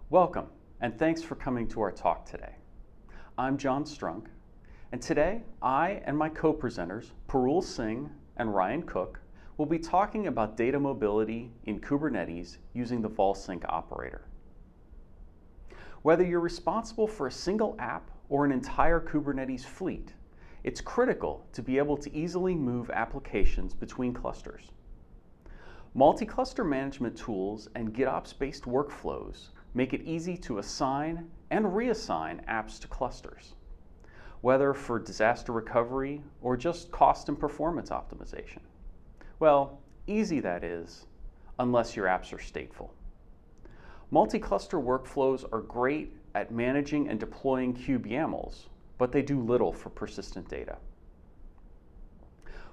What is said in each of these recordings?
Welcome, and thanks for coming to our talk today. I'm John Strunk, and today I and my co-presenters, Parul Singh and Ryan Cook, will be talking about data mobility in Kubernetes using the VolSync operator. Whether you're responsible for a single app or an entire Kubernetes fleet, it's critical to be able to easily move applications between clusters. Multi-cluster management tools and GitOps-based workflows make it easy to assign and reassign apps to clusters, whether for disaster recovery or just cost and performance optimization. Well, easy that is, unless your apps are stateful. Multi-cluster workflows are great at managing and deploying kubeyamls, but they do little for persistent data.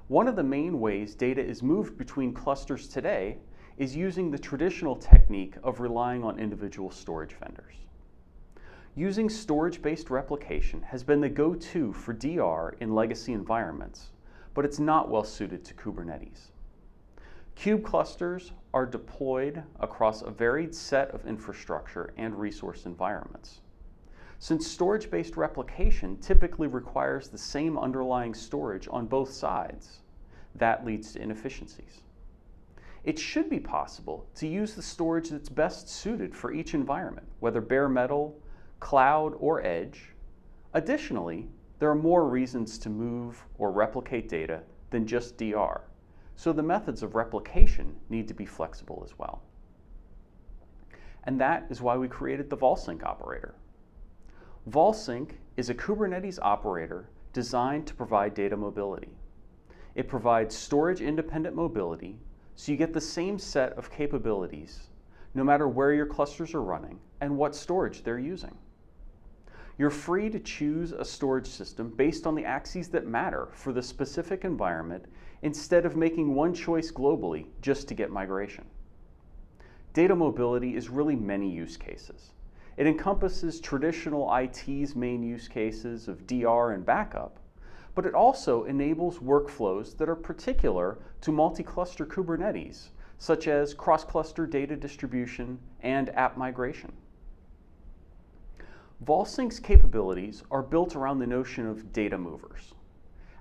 One of the main ways data is moved between clusters today is using the traditional technique of relying on individual storage vendors. Using storage-based replication has been the go-to for DR in legacy environments, but it's not well suited to Kubernetes. Kube clusters are deployed across a varied set of infrastructure and resource environments. Since storage-based replication typically requires the same underlying storage on both sides, that leads to inefficiencies. It should be possible to use the storage that's best suited for each environment, whether bare metal, cloud, or edge. Additionally, there are more reasons to move or replicate data than just DR, so the methods of replication need to be flexible as well. And that is why we created the VolSync operator. VolSync is a Kubernetes operator designed to provide data mobility. It provides storage-independent mobility, so you get the same set of capabilities no matter where your clusters are running and what storage they're using. You're free to choose a storage system based on the axes that matter for the specific environment instead of making one choice globally just to get migration. Data mobility is really many use cases. It encompasses traditional IT's main use cases of DR and backup, but it also enables workflows that are particular to multi-cluster Kubernetes, such as cross-cluster data distribution and app migration. VolSync's capabilities are built around the notion of data movers.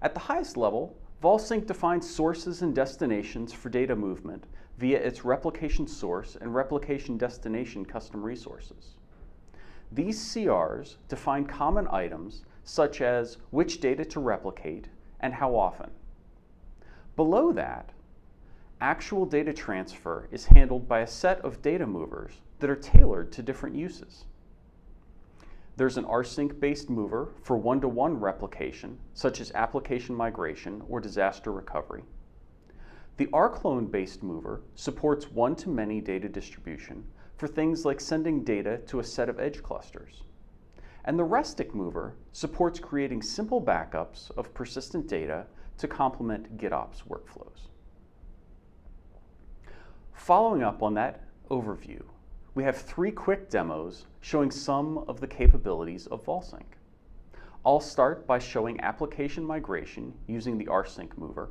At the highest level, VolSync defines sources and destinations for data movement via its replication source and replication destination custom resources. These CRs define common items such as which data to replicate and how often. Below that, actual data transfer is handled by a set of data movers that are tailored to different uses. There's an rsync-based mover for one-to-one replication, such as application migration or disaster recovery. The rclone-based mover supports one-to-many data distribution for things like sending data to a set of edge clusters. And the Rustic mover supports creating simple backups of persistent data to complement GitOps workflows. Following up on that overview, we have 3 quick demos showing some of the capabilities of VolSync. I'll start by showing application migration using the rsync mover.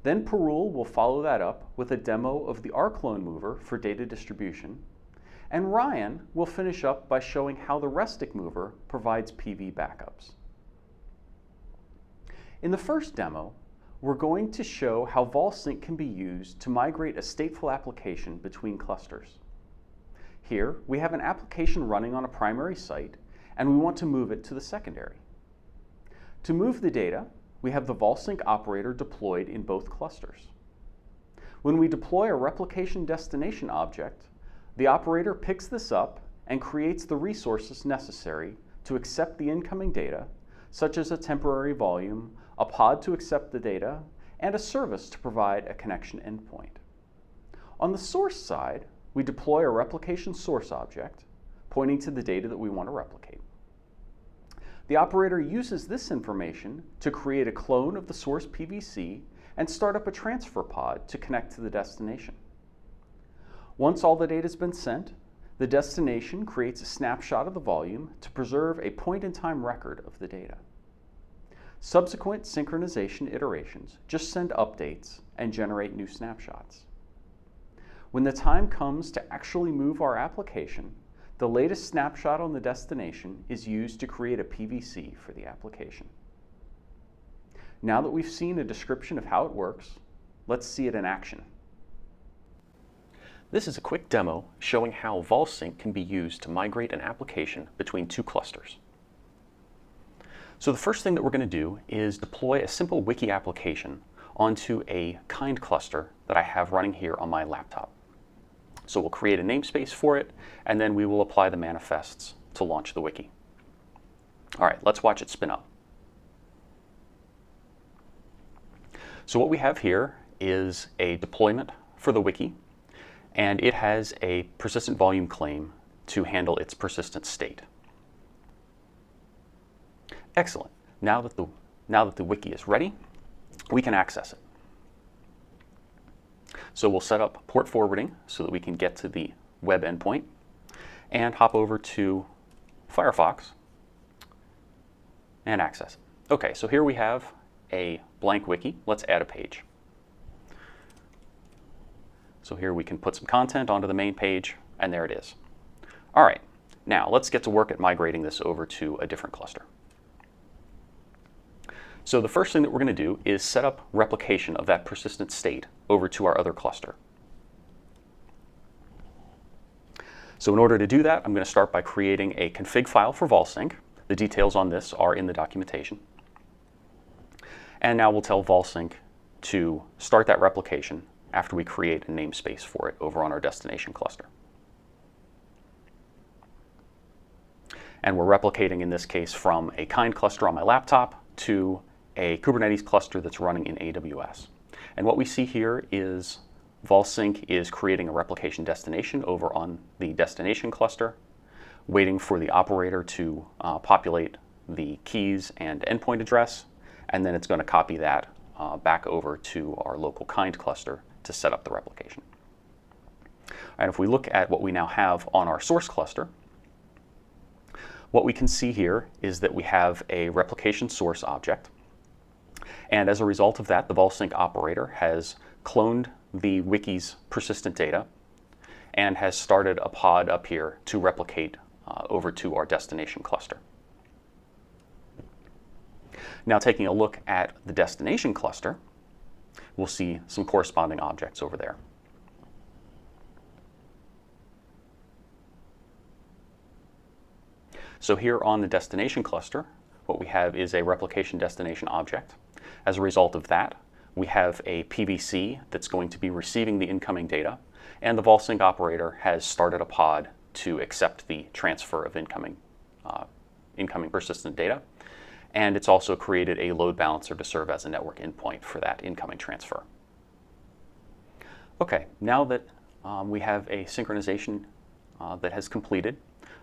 Then Parul will follow that up with a demo of the rclone mover for data distribution. And Ryan will finish up by showing how the Rustic mover provides PV backups. In the first demo, we're going to show how VolSync can be used to migrate a stateful application between clusters. Here, we have an application running on a primary site, and we want to move it to the secondary. To move the data, we have the VolSync operator deployed in both clusters. When we deploy a replication destination object, the operator picks this up and creates the resources necessary to accept the incoming data, such as a temporary volume, a pod to accept the data, and a service to provide a connection endpoint. On the source side, we deploy a replication source object, pointing to the data that we want to replicate. The operator uses this information to create a clone of the source PVC and start up a transfer pod to connect to the destination. Once all the data has been sent, the destination creates a snapshot of the volume to preserve a point-in-time record of the data. Subsequent synchronization iterations just send updates and generate new snapshots. When the time comes to actually move our application, The latest snapshot on the destination is used to create a PVC for the application. Now that we've seen a description of how it works, let's see it in action. This is a quick demo showing how VolSync can be used to migrate an application between two clusters. So the first thing that we're going to do is deploy a simple wiki application onto a kind cluster that I have running here on my laptop. So we'll create a namespace for it, and then we will apply the manifests to launch the wiki. All right, let's watch it spin up. So what we have here is a deployment for the wiki, and it has a persistent volume claim to handle its persistent state. Excellent. Now that the wiki is ready, we can access it. So we'll set up port forwarding so that we can get to the web endpoint and hop over to Firefox and access it. Okay, so here we have a blank wiki. Let's add a page. So here we can put some content onto the main page, and there it is. All right, now let's get to work at migrating this over to a different cluster. So the first thing that we're going to do is set up replication of that persistent state over to our other cluster. So in order to do that, I'm going to start by creating a config file for VolSync. The details on this are in the documentation. And now we'll tell VolSync to start that replication after we create a namespace for it over on our destination cluster. And we're replicating, in this case, from a kind cluster on my laptop to a Kubernetes cluster that's running in AWS. And what we see here is VolSync is creating a replication destination over on the destination cluster, waiting for the operator to populate the keys and endpoint address, and then it's going to copy that back over to our local kind cluster to set up the replication. And if we look at what we now have on our source cluster, what we can see here is that we have a replication source object. And as a result of that, the VolSync operator has cloned the wiki's persistent data and has started a pod up here to replicate over to our destination cluster. Now, taking a look at the destination cluster, we'll see some corresponding objects over there. So here on the destination cluster, what we have is a replication destination object. As a result of that, we have a PVC that's going to be receiving the incoming data, and the VolSync operator has started a pod to accept the transfer of incoming persistent data. And it's also created a load balancer to serve as a network endpoint for that incoming transfer. Okay, now that we have a synchronization that has completed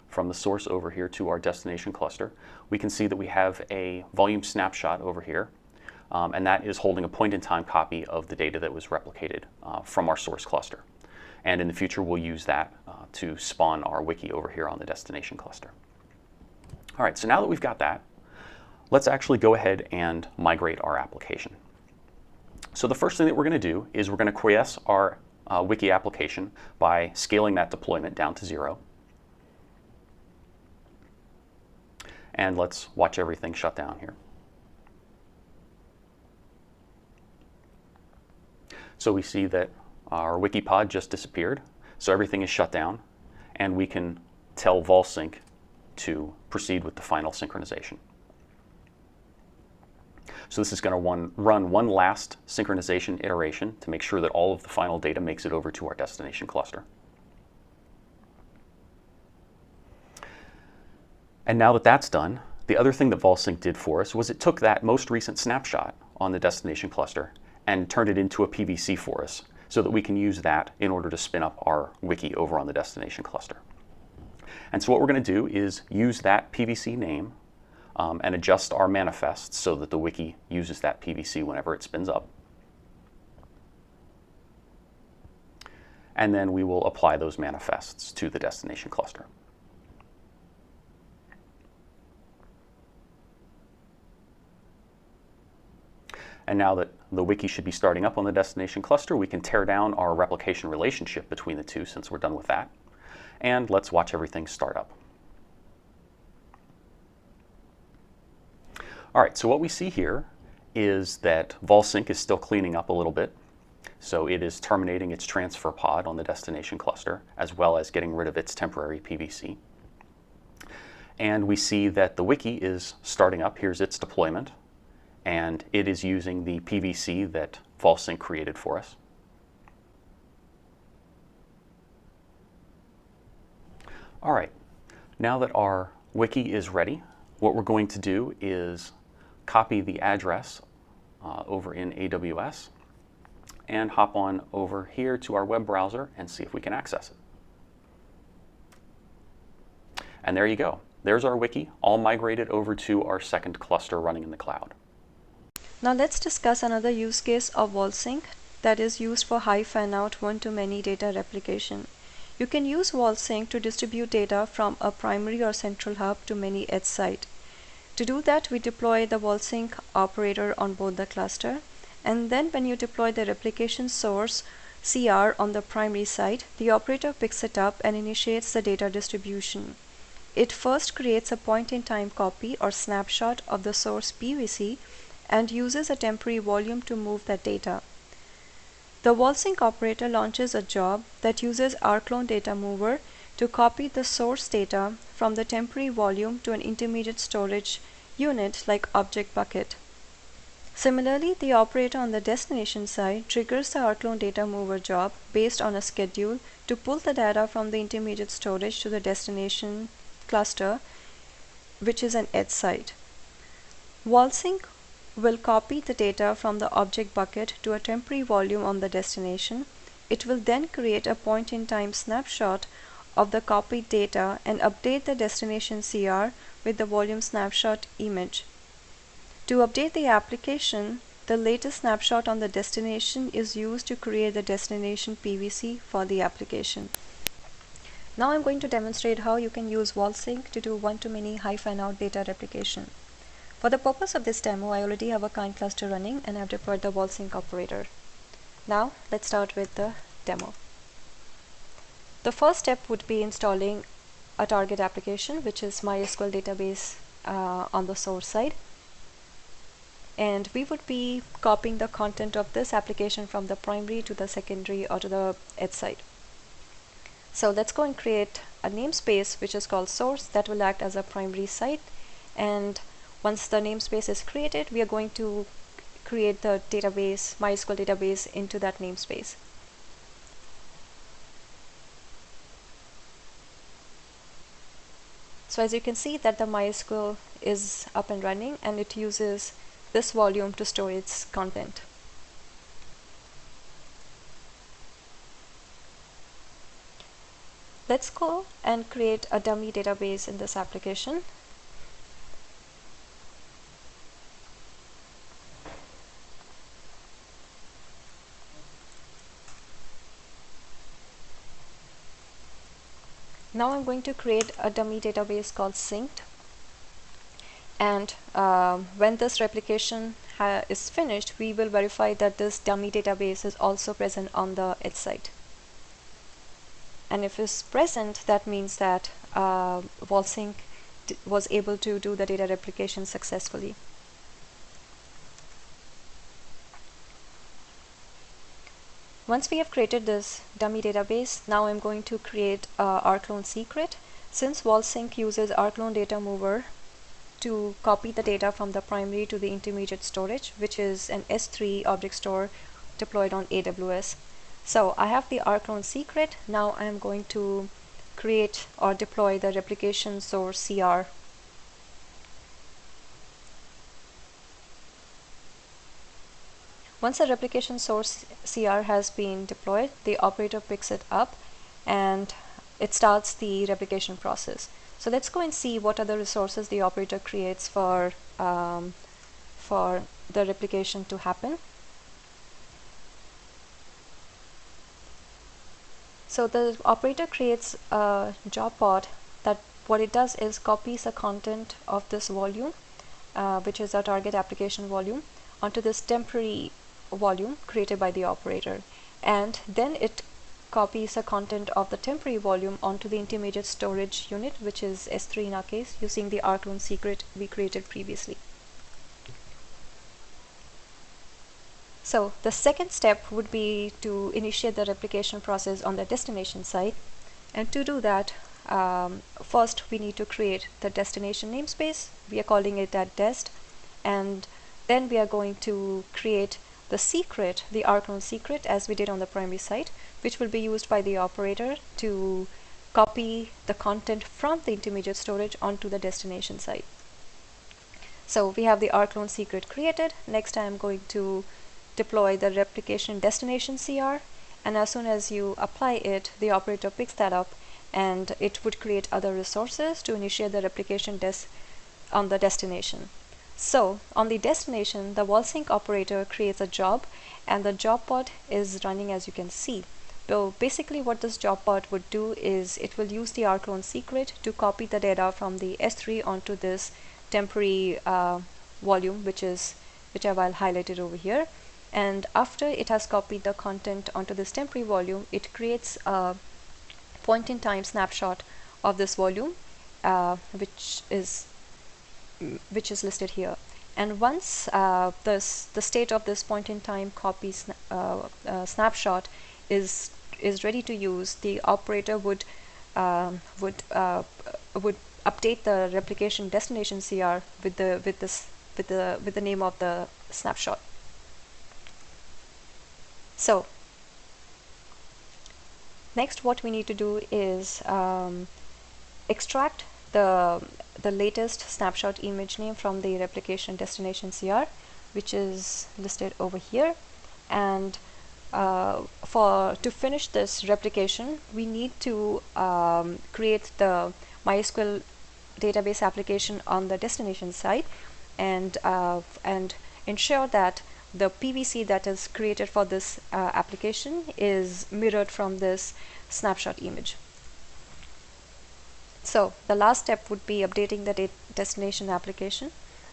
from the source over here to our destination cluster, we can see that we have a volume snapshot over here, and that is holding a point-in-time copy of the data that was replicated from our source cluster. And in the future, we'll use that to spawn our wiki over here on the destination cluster. All right, so now that we've got that, let's actually go ahead and migrate our application. So the first thing that we're going to do is we're going to quiesce our wiki application by scaling that deployment down to 0. And let's watch everything shut down here. So we see that our wiki pod just disappeared. So everything is shut down, and we can tell VolSync to proceed with the final synchronization. So this is going to run one last synchronization iteration to make sure that all of the final data makes it over to our destination cluster. And now that that's done, the other thing that VolSync did for us was it took that most recent snapshot on the destination cluster and turned it into a PVC for us so that we can use that in order to spin up our wiki over on the destination cluster. And so what we're going to do is use that PVC name and adjust our manifests so that the wiki uses that PVC whenever it spins up. And then we will apply those manifests to the destination cluster. And now that the wiki should be starting up on the destination cluster, we can tear down our replication relationship between the two since we're done with that. and let's watch everything start up. All right, so what we see here is that VolSync is still cleaning up a little bit. So it is terminating its transfer pod on the destination cluster, as well as getting rid of its temporary PVC. And we see that the wiki is starting up. Here's its deployment, and it is using the PVC that VolSync created for us. All right, now that our wiki is ready, what we're going to do is copy the address over in AWS and hop on over here to our web browser and see if we can access it. And there you go. There's our wiki, all migrated over to our second cluster running in the cloud. Now let's discuss another use case of VolSync that is used for high fan-out one-to-many data replication. You can use VolSync to distribute data from a primary or central hub to many edge sites. To do that, we deploy the VolSync operator on both the cluster, and then when you deploy the replication source CR on the primary side, the operator picks it up and initiates the data distribution. It first creates a point-in-time copy or snapshot of the source PVC and uses a temporary volume to move that data. The VolSync operator launches a job that uses our clone data mover to copy the source data from the temporary volume to an intermediate storage unit like object bucket. Similarly, the operator on the destination side triggers the rclone data mover job based on a schedule to pull the data from the intermediate storage to the destination cluster, which is an edge site. VolSync will copy the data from the object bucket to a temporary volume on the destination. It will then create a point-in-time snapshot of the copied data and update the destination CR with the volume snapshot image. To update the application, the latest snapshot on the destination is used to create the destination PVC for the application. Now I'm going to demonstrate how you can use VolSync to do one-to-many high fan-out data replication. For the purpose of this demo, I already have a kind cluster running and I've deployed the VolSync operator. Now let's start with the demo. The first step would be installing a target application, which is MySQL database on the source side. And we would be copying the content of this application from the primary to the secondary or to the edge side. So let's go and create a namespace which is called source that will act as a primary site. And once the namespace is created, we are going to create the database, MySQL database, into that namespace. So as you can see that the MySQL is up and running and it uses this volume to store its content. Let's go and create a dummy database in this application. Now I'm going to create a dummy database called synced, and when this replication is finished, we will verify that this dummy database is also present on the edge site. And if it's present, that means that VolSync was able to do the data replication successfully. Once we have created this dummy database, now I'm going to create our clone secret. Since VolSync uses our clone data mover to copy the data from the primary to the intermediate storage, which is an S3 object store deployed on AWS. So I have the rclone secret. Now I am going to create or deploy the replication source CR. Once the replication source CR has been deployed, the operator picks it up and it starts the replication process. So let's go and see what other resources the operator creates for the replication to happen. So the operator creates a job pod that what it does is copies the content of this volume, which is our target application volume, onto this temporary volume created by the operator, and then it copies the content of the temporary volume onto the intermediate storage unit, which is S3 in our case, using the rclone secret we created previously. So the second step would be to initiate the replication process on the destination side. And to do that, first we need to create the destination namespace. We are calling it at dest. And then we are going to create the secret, the rclone secret, as we did on the primary side, which will be used by the operator to copy the content from the intermediate storage onto the destination side. So we have the rclone secret created. Next, I am going to deploy the replication destination CR, and as soon as you apply it, the operator picks that up and it would create other resources to initiate the replication on the destination. So on the destination, the VolSync operator creates a job, and the job pod is running, as you can see. So basically what this job pod would do is it will use the rclone secret to copy the data from the S3 onto this temporary volume, which I've highlighted over here. And after it has copied the content onto this temporary volume, it creates a point-in-time snapshot of this volume, which is listed here. And once the state of this point-in-time copy snapshot is ready to use, the operator would update the replication destination CR with the name of the snapshot. So next, what we need to do is extract the latest snapshot image name from the replication destination CR, which is listed over here. And to finish this replication, we need to create the MySQL database application on the destination side, and ensure that the PVC that is created for this application is mirrored from this snapshot image. So the last step would be updating the destination application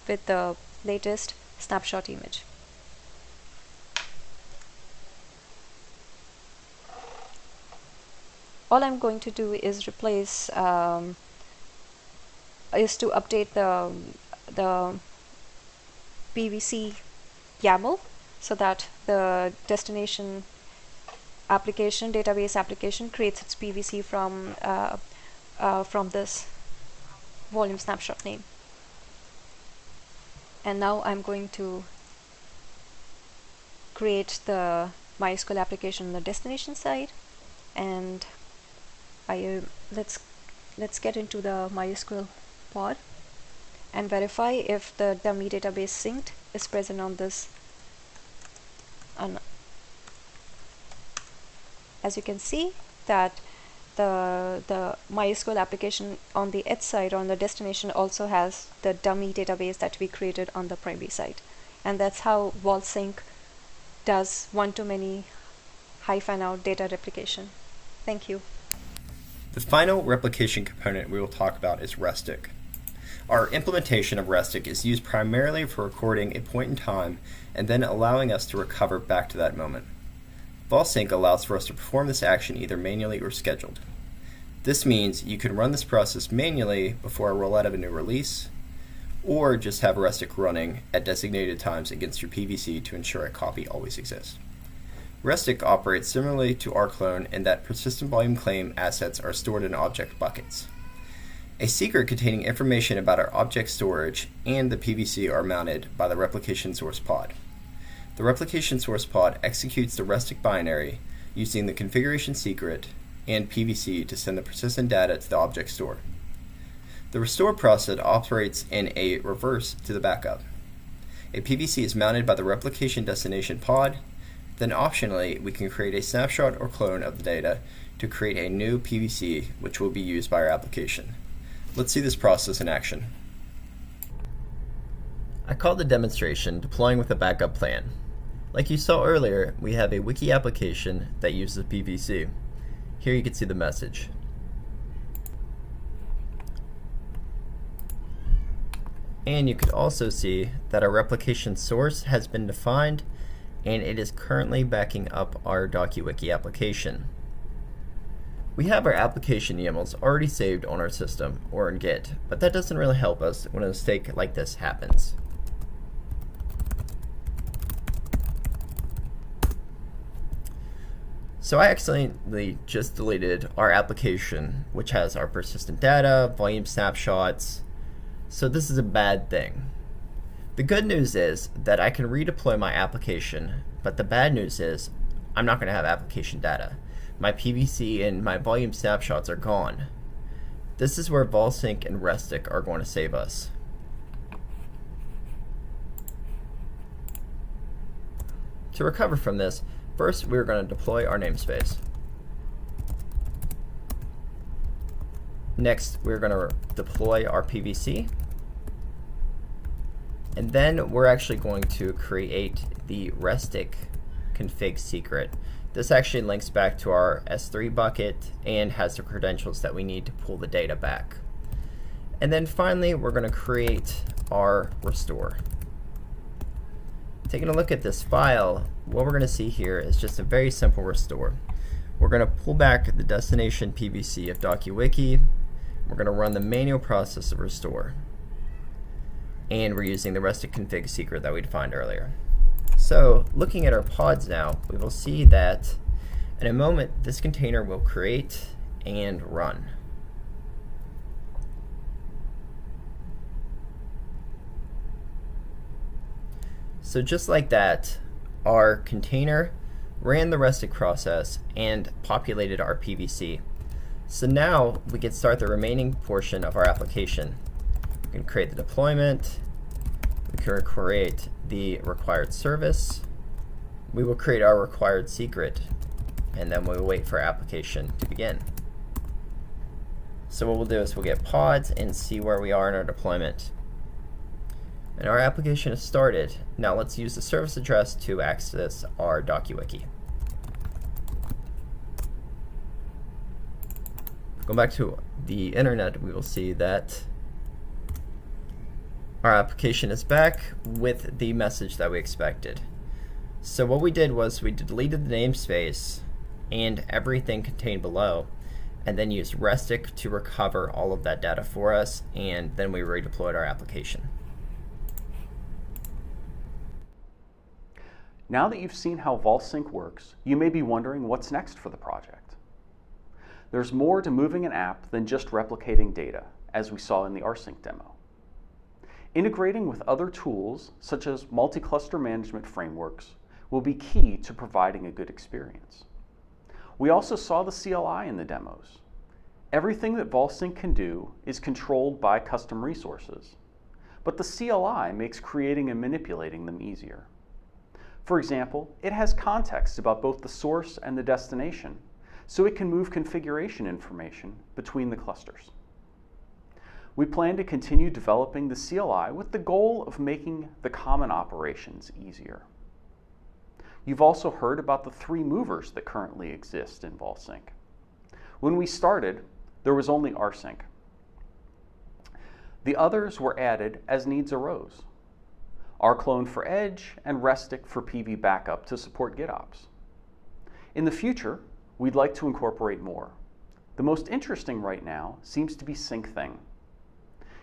with the latest snapshot image. All I'm going to do is replace is to update the PVC YAML so that the destination application, database application, creates its PVC from this volume snapshot name. And now I'm going to create the MySQL application on the destination side, and let's get into the MySQL pod and verify if the dummy database synced is present on this. As you can see that the MySQL application on the edge side, on the destination, also has the dummy database that we created on the primary side. And that's how VolSync does one-to-many high fan-out data replication. Thank you. The final replication component we will talk about is Rustic. Our implementation of Rustic is used primarily for recording a point in time and then allowing us to recover back to that moment. VolSync allows for us to perform this action either manually or scheduled. This means you can run this process manually before a rollout of a new release, or just have Rustic running at designated times against your PVC to ensure a copy always exists. Rustic operates similarly to rclone in that persistent volume claim assets are stored in object buckets. A secret containing information about our object storage and the PVC are mounted by the replication source pod. The replication source pod executes the Rustic binary using the configuration secret and PVC to send the persistent data to the object store. The restore process operates in a reverse to the backup. A PVC is mounted by the replication destination pod. Then optionally, we can create a snapshot or clone of the data to create a new PVC, which will be used by our application. Let's see this process in action. I called the demonstration deploying with a backup plan. Like you saw earlier, we have a wiki application that uses PVC. Here you can see the message. And you could also see that our replication source has been defined, and it is currently backing up our DocuWiki application. We have our application YAMLs already saved on our system or in Git, but that doesn't really help us when a mistake like this happens. So I accidentally just deleted our application, which has our persistent data, volume snapshots. So this is a bad thing. The good news is that I can redeploy my application, but the bad news is I'm not going to have application data. My PVC and my volume snapshots are gone. This is where VolSync and Rustic are going to save us. To recover from this, first, we're going to deploy our namespace. Next, we're going to deploy our PVC. And then we're actually going to create the Rustic config secret. This actually links back to our S3 bucket and has the credentials that we need to pull the data back. And then finally, we're going to create our restore. Taking a look at this file, what we're going to see here is just a very simple restore. We're going to pull back the destination PVC of DocuWiki. We're going to run the manual process of restore. And we're using the Rustic config secret that we defined earlier. So looking at our pods now, we will see that in a moment this container will create and run. So just like that, our container ran the Rustic process and populated our PVC. So now we can start the remaining portion of our application. We can create the deployment, we can create the required service, we will create our required secret, and then we'll wait for our application to begin. So what we'll do is we'll get pods and see where we are in our deployment. And our application is started. Now let's use the service address to access our DocuWiki. Going back to the internet, we will see that our application is back with the message that we expected. So what we did was we deleted the namespace and everything contained below, and then used Rustic to recover all of that data for us, and then we redeployed our application. Now that you've seen how VolSync works, you may be wondering what's next for the project. There's more to moving an app than just replicating data, as we saw in the rsync demo. Integrating with other tools, such as multi-cluster management frameworks, will be key to providing a good experience. We also saw the CLI in the demos. Everything that VolSync can do is controlled by custom resources, but the CLI makes creating and manipulating them easier. For example, it has context about both the source and the destination, so it can move configuration information between the clusters. We plan to continue developing the CLI with the goal of making the common operations easier. You've also heard about the 3 movers that currently exist in VolSync. When we started, there was only rsync. The others were added as needs arose. rclone for Edge and Rustic for PV backup to support GitOps. In the future, we'd like to incorporate more. The most interesting right now seems to be SyncThing.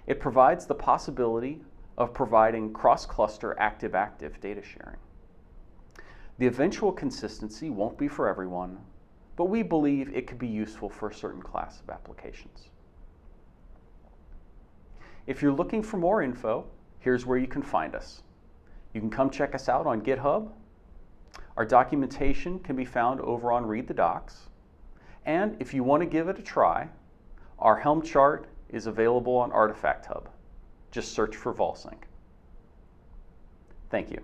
It provides the possibility of providing cross-cluster active-active data sharing. The eventual consistency won't be for everyone, but we believe it could be useful for a certain class of applications. If you're looking for more info, here's where you can find us. You can come check us out on GitHub. Our documentation can be found over on Read the Docs. And if you want to give it a try, our Helm chart is available on Artifact Hub. Just search for VolSync. Thank you.